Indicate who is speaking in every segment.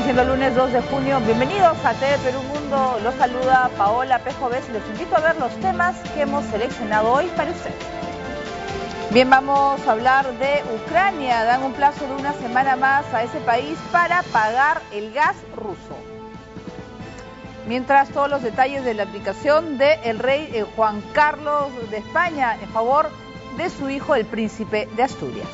Speaker 1: Siendo lunes 2 de junio, bienvenidos a TV Perú Mundo. Los saluda Paola Pejovés y los invito a ver los temas que hemos seleccionado hoy para ustedes. Bien, vamos a hablar de Ucrania. Dan un plazo de una semana más a ese país para pagar el gas ruso. Mientras, todos los detalles de la aplicación del rey Juan Carlos de España en favor de su hijo, el príncipe de Asturias.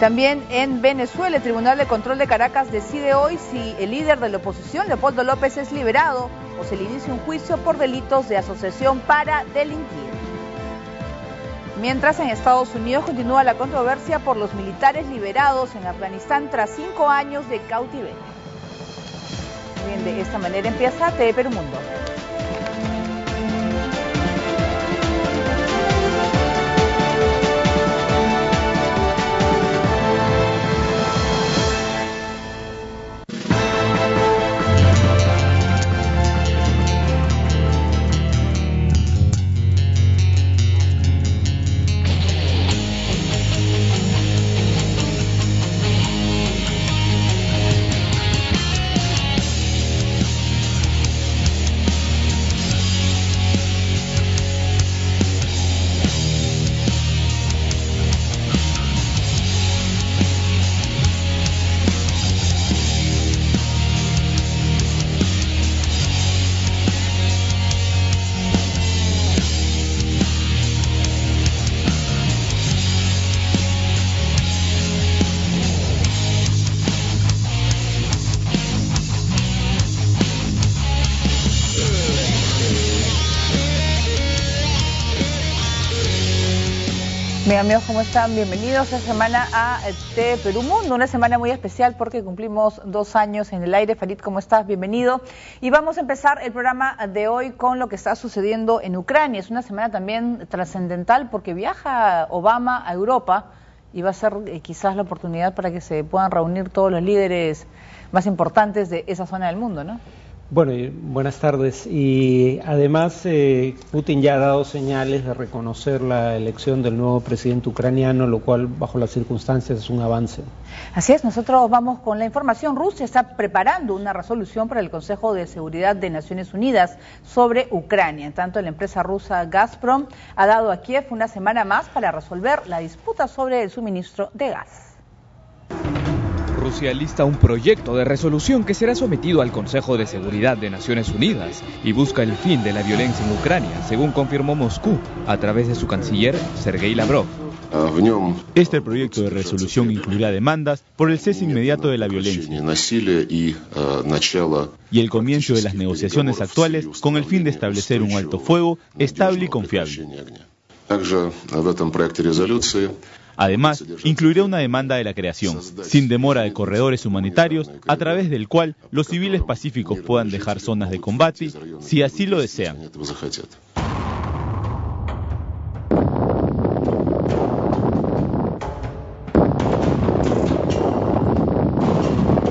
Speaker 1: También en Venezuela, el Tribunal de Control de Caracas decide hoy si el líder de la oposición, Leopoldo López, es liberado o se le inicia un juicio por delitos de asociación para delinquir. Mientras, en Estados Unidos continúa la controversia por los militares liberados en Afganistán tras 5 años de cautiverio. Bien, de esta manera empieza TV Perú Mundo. Bien, amigos, ¿cómo están? Bienvenidos esta semana a TV Perú Mundo, una semana muy especial porque cumplimos 2 años en el aire. Farid, ¿cómo estás? Bienvenido. Y vamos a empezar el programa de hoy con lo que está sucediendo en Ucrania. Es una semana también trascendental porque viaja Obama a Europa y va a ser quizás la oportunidad para que se puedan reunir todos los líderes más importantes de esa zona del mundo, ¿no?
Speaker 2: Bueno, buenas tardes. Y además Putin ya ha dado señales de reconocer la elección del nuevo presidente ucraniano, lo cual bajo las circunstancias es un avance.
Speaker 1: Así es, nosotros vamos con la información. Rusia está preparando una resolución para el Consejo de Seguridad de Naciones Unidas sobre Ucrania. En tanto, la empresa rusa Gazprom ha dado a Kiev una semana más para resolver la disputa sobre el suministro de gas.
Speaker 3: Rusia lista un proyecto de resolución que será sometido al Consejo de Seguridad de Naciones Unidas y busca el fin de la violencia en Ucrania, según confirmó Moscú a través de su canciller Sergei Lavrov.
Speaker 4: Este proyecto de resolución incluirá demandas por el cese inmediato de la violencia y el comienzo de las negociaciones actuales con el fin de establecer un alto fuego estable y confiable. Además, incluirá una demanda de la creación, sin demora, de corredores humanitarios, a través del cual los civiles pacíficos puedan dejar zonas de combate si así lo desean.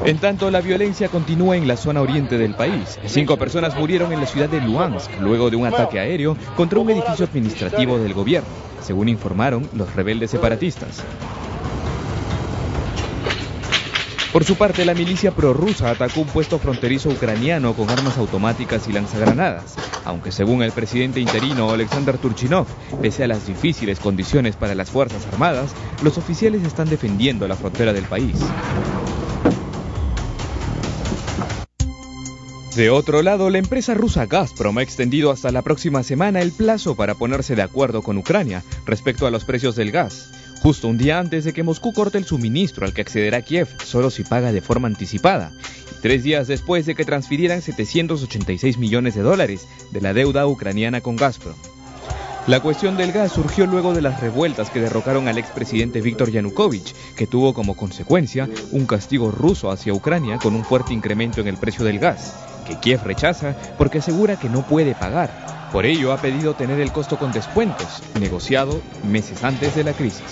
Speaker 3: En tanto, la violencia continúa en la zona oriente del país. 5 personas murieron en la ciudad de Luhansk luego de un ataque aéreo contra un edificio administrativo del gobierno, según informaron los rebeldes separatistas. Por su parte, la milicia prorrusa atacó un puesto fronterizo ucraniano con armas automáticas y lanzagranadas, aunque según el presidente interino Alexander Turchinov, pese a las difíciles condiciones para las Fuerzas Armadas, los oficiales están defendiendo la frontera del país. De otro lado, la empresa rusa Gazprom ha extendido hasta la próxima semana el plazo para ponerse de acuerdo con Ucrania respecto a los precios del gas, justo un día antes de que Moscú corte el suministro al que accederá Kiev solo si paga de forma anticipada, y 3 días después de que transfirieran $786 millones de la deuda ucraniana con Gazprom. La cuestión del gas surgió luego de las revueltas que derrocaron al expresidente Viktor Yanukovych, que tuvo como consecuencia un castigo ruso hacia Ucrania con un fuerte incremento en el precio del gas, que Kiev rechaza porque asegura que no puede pagar. Por ello ha pedido tener el costo con descuentos, negociado meses antes de la crisis.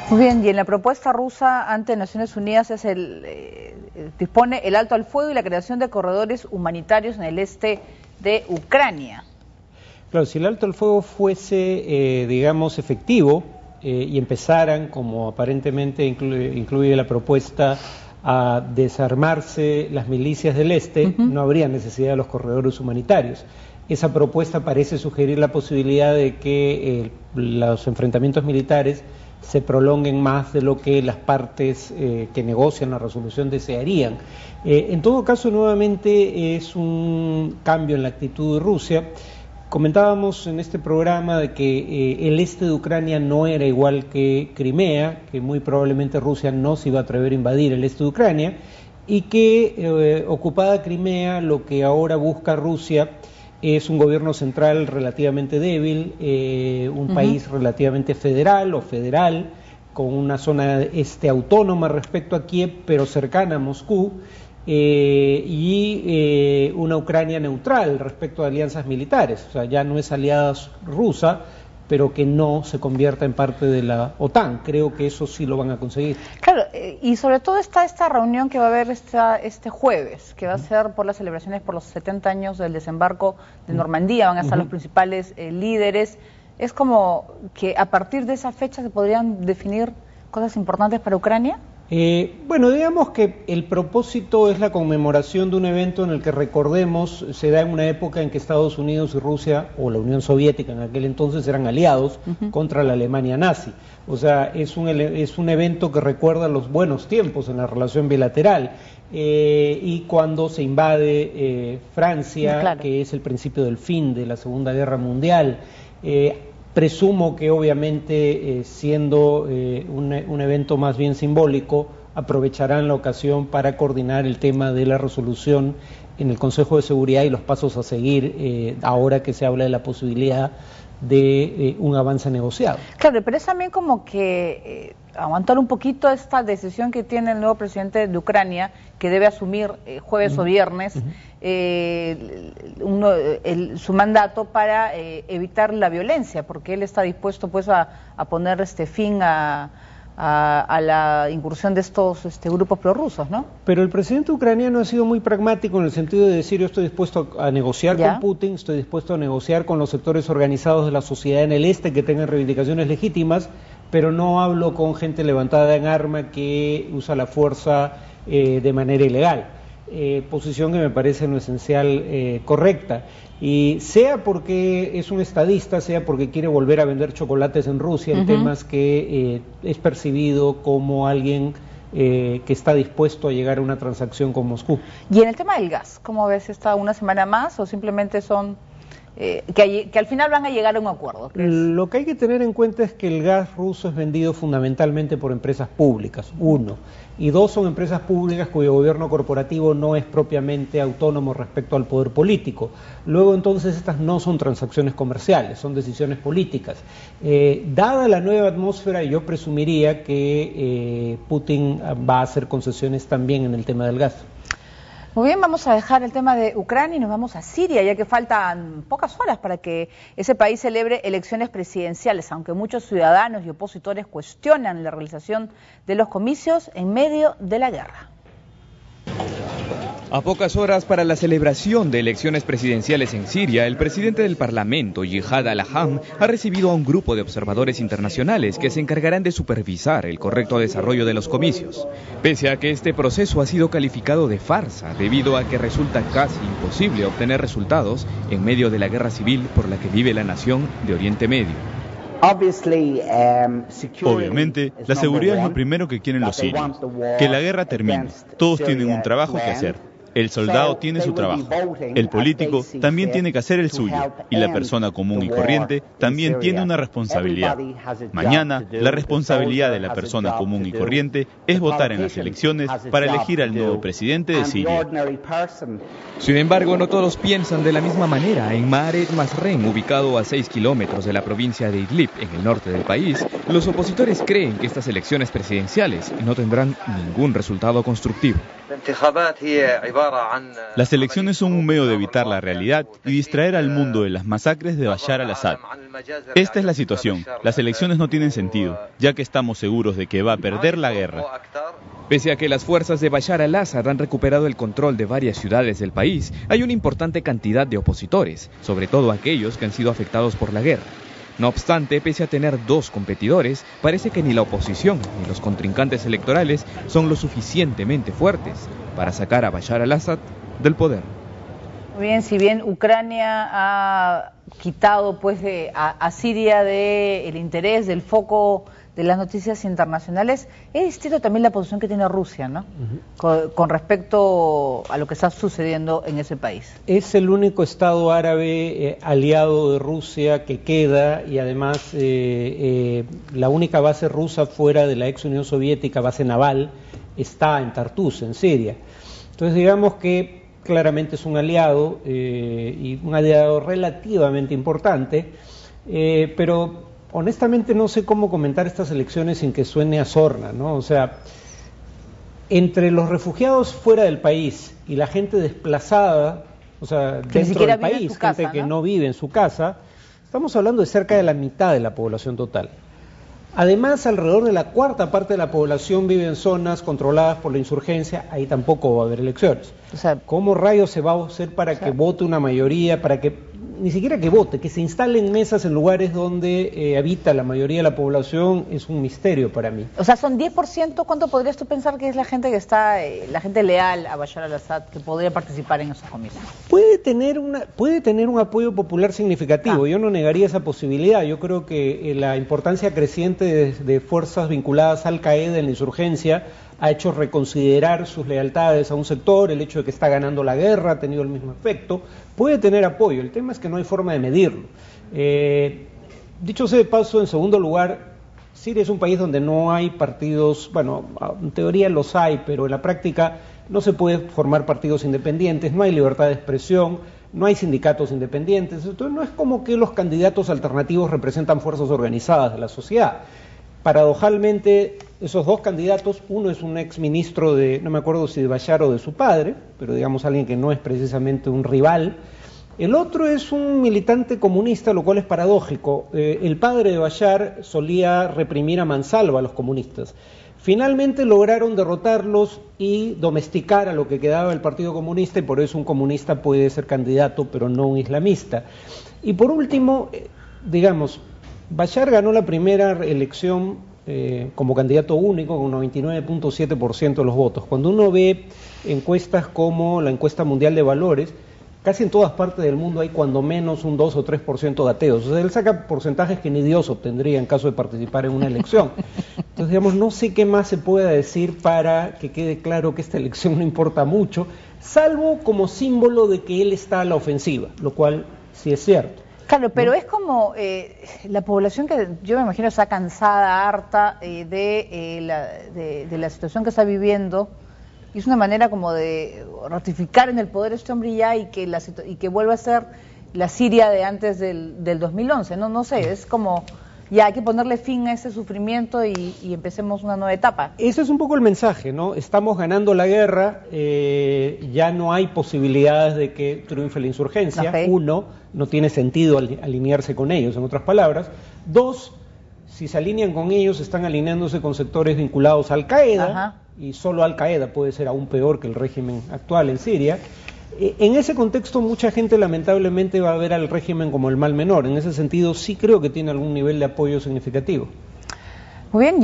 Speaker 1: Muy bien, y en la propuesta rusa ante Naciones Unidas es dispone el alto al fuego y la creación de corredores humanitarios en el este de Ucrania.
Speaker 2: Claro, si el alto al fuego fuese, digamos, efectivo, y empezaran, como aparentemente incluye la propuesta, a desarmarse las milicias del este, no habría necesidad de los corredores humanitarios. Esa propuesta parece sugerir la posibilidad de que los enfrentamientos militares se prolonguen más de lo que las partes que negocian la resolución desearían. En todo caso, nuevamente es un cambio en la actitud de Rusia. Comentábamos en este programa de que el este de Ucrania no era igual que Crimea, que muy probablemente Rusia no se iba a atrever a invadir el este de Ucrania, y que ocupada Crimea, lo que ahora busca Rusia es un gobierno central relativamente débil, un país relativamente federal o federal, con una zona este autónoma respecto a Kiev, pero cercana a Moscú, y una Ucrania neutral respecto a alianzas militares, o sea, ya no es aliada rusa, pero que no se convierta en parte de la OTAN. Creo que eso sí lo van a conseguir.
Speaker 1: Claro, y sobre todo está esta reunión que va a haber este jueves, que va a ser por las celebraciones por los 70 años del desembarco de Normandía, van a estar los principales líderes. Es como que a partir de esa fecha se podrían definir cosas importantes para Ucrania.
Speaker 2: Bueno, digamos que el propósito es la conmemoración de un evento en el que, recordemos, se da en una época en que Estados Unidos y Rusia, o la Unión Soviética en aquel entonces, eran aliados contra la Alemania nazi. O sea, es un evento que recuerda los buenos tiempos en la relación bilateral. Y cuando se invade Francia, claro, que es el principio del fin de la Segunda Guerra Mundial, presumo que obviamente siendo un evento más bien simbólico, aprovecharán la ocasión para coordinar el tema de la resolución en el Consejo de Seguridad y los pasos a seguir ahora que se habla de la posibilidad de un avance negociado.
Speaker 1: Claro, pero es también como que aguantar un poquito esta decisión que tiene el nuevo presidente de Ucrania, que debe asumir jueves o viernes su mandato para evitar la violencia, porque él está dispuesto pues a poner fin a la incursión de estos grupos prorrusos, ¿no?
Speaker 2: Pero el presidente ucraniano ha sido muy pragmático en el sentido de decir: yo estoy dispuesto a negociar con Putin, estoy dispuesto a negociar con los sectores organizados de la sociedad en el este que tengan reivindicaciones legítimas, pero no hablo con gente levantada en arma que usa la fuerza de manera ilegal. Posición que me parece en lo esencial correcta, y sea porque es un estadista, sea porque quiere volver a vender chocolates en Rusia, en temas que es percibido como alguien que está dispuesto a llegar a una transacción con Moscú.
Speaker 1: Y en el tema del gas, ¿cómo ves? ¿Está una semana más o simplemente son que al final van a llegar a un acuerdo?
Speaker 2: Lo que hay que tener en cuenta es que el gas ruso es vendido fundamentalmente por empresas públicas, uno, y dos, son empresas públicas cuyo gobierno corporativo no es propiamente autónomo respecto al poder político. Luego, entonces, estas no son transacciones comerciales, son decisiones políticas. Dada la nueva atmósfera, yo presumiría que Putin va a hacer concesiones también en el tema del gas.
Speaker 1: Muy bien, vamos a dejar el tema de Ucrania y nos vamos a Siria, ya que faltan pocas horas para que ese país celebre elecciones presidenciales, aunque muchos ciudadanos y opositores cuestionan la realización de los comicios en medio de la guerra.
Speaker 3: A pocas horas para la celebración de elecciones presidenciales en Siria, el presidente del Parlamento, Jihad al-Aham, ha recibido a un grupo de observadores internacionales que se encargarán de supervisar el correcto desarrollo de los comicios. Pese a que este proceso ha sido calificado de farsa, debido a que resulta casi imposible obtener resultados en medio de la guerra civil por la que vive la nación de Oriente Medio.
Speaker 4: Obviamente, la seguridad es lo primero que quieren los sirios, que la guerra termine. Todos tienen un trabajo que hacer. El soldado tiene su trabajo, el político también tiene que hacer el suyo, y la persona común y corriente también tiene una responsabilidad. Mañana, la responsabilidad de la persona común y corriente es votar en las elecciones para elegir al nuevo presidente de Siria.
Speaker 3: Sin embargo, no todos piensan de la misma manera. En Maaret Masren, ubicado a 6 kilómetros de la provincia de Idlib, en el norte del país, los opositores creen que estas elecciones presidenciales no tendrán ningún resultado constructivo.
Speaker 4: Las elecciones son un medio de evitar la realidad y distraer al mundo de las masacres de Bashar al-Assad. Esta es la situación. Las elecciones no tienen sentido, ya que estamos seguros de que va a perder la guerra.
Speaker 3: Pese a que las fuerzas de Bashar al-Assad han recuperado el control de varias ciudades del país, hay una importante cantidad de opositores, sobre todo aquellos que han sido afectados por la guerra. No obstante, pese a tener dos competidores, parece que ni la oposición ni los contrincantes electorales son lo suficientemente fuertes para sacar a Bashar al-Assad del poder.
Speaker 1: Muy bien, si bien Ucrania ha quitado pues a Siria del interés, del foco de las noticias internacionales, es distinto también la posición que tiene Rusia, ¿no? Con respecto a lo que está sucediendo en ese país.
Speaker 2: Es el único Estado árabe aliado de Rusia que queda, y además la única base rusa fuera de la ex Unión Soviética, base naval, está en Tartus, en Siria. Entonces digamos que claramente es un aliado, y un aliado relativamente importante, pero honestamente no sé cómo comentar estas elecciones sin que suene a sorna, ¿no? O sea, entre los refugiados fuera del país y la gente desplazada, o sea, dentro del país, gente que no vive en su casa, estamos hablando de cerca de la mitad de la población total. Además, alrededor de la cuarta parte de la población vive en zonas controladas por la insurgencia, ahí tampoco va a haber elecciones. O sea, ¿cómo rayos se va a hacer para que vote una mayoría, para que, ni siquiera que vote, que se instalen mesas en lugares donde habita la mayoría de la población? Es un misterio para mí.
Speaker 1: O sea, son 10%, ¿cuánto podrías tú pensar que es la gente que está, la gente leal a Bashar al-Assad, que podría participar en esos comicios?
Speaker 2: Puede tener un apoyo popular significativo, yo no negaría esa posibilidad. Yo creo que la importancia creciente de fuerzas vinculadas a Al-Qaeda en la insurgencia ha hecho reconsiderar sus lealtades a un sector. El hecho de que está ganando la guerra ha tenido el mismo efecto. Puede tener apoyo, el tema es que no hay forma de medirlo. Dicho sea de paso, en segundo lugar, Siria es un país donde no hay partidos, bueno, en teoría los hay, pero en la práctica no se puede formar partidos independientes, no hay libertad de expresión, no hay sindicatos independientes. Entonces no es como que los candidatos alternativos representan fuerzas organizadas de la sociedad. Paradojalmente, esos dos candidatos, uno es un ex ministro de, no me acuerdo si de Bashar o de su padre, pero digamos alguien que no es precisamente un rival. El otro es un militante comunista, lo cual es paradójico. El padre de Bashar solía reprimir a mansalva a los comunistas. Finalmente lograron derrotarlos y domesticar a lo que quedaba del Partido Comunista, y por eso un comunista puede ser candidato, pero no un islamista. Y por último, digamos, Bashar ganó la primera elección como candidato único con 99.7% de los votos. Cuando uno ve encuestas como la encuesta mundial de valores, casi en todas partes del mundo hay cuando menos un 2 o 3% de ateos. O sea, él saca porcentajes que ni Dios obtendría en caso de participar en una elección. Entonces, digamos, no sé qué más se pueda decir para que quede claro que esta elección no importa mucho, salvo como símbolo de que él está a la ofensiva, lo cual sí es cierto.
Speaker 1: Claro, pero ¿no? Es como la población que yo me imagino está cansada, harta de la situación que está viviendo, y es una manera como de ratificar en el poder este hombre ya y que vuelva a ser la Siria de antes del 2011, no sé, es como ya hay que ponerle fin a ese sufrimiento y empecemos una nueva etapa.
Speaker 2: Ese es un poco el mensaje, ¿no? Estamos ganando la guerra, ya no hay posibilidades de que triunfe la insurgencia. Okay. Uno, no tiene sentido alinearse con ellos, en otras palabras. Dos, si se alinean con ellos, están alineándose con sectores vinculados a Al-Qaeda, y solo Al-Qaeda puede ser aún peor que el régimen actual en Siria. En ese contexto, mucha gente lamentablemente va a ver al régimen como el mal menor. En ese sentido, sí creo que tiene algún nivel de apoyo significativo.
Speaker 1: Muy bien.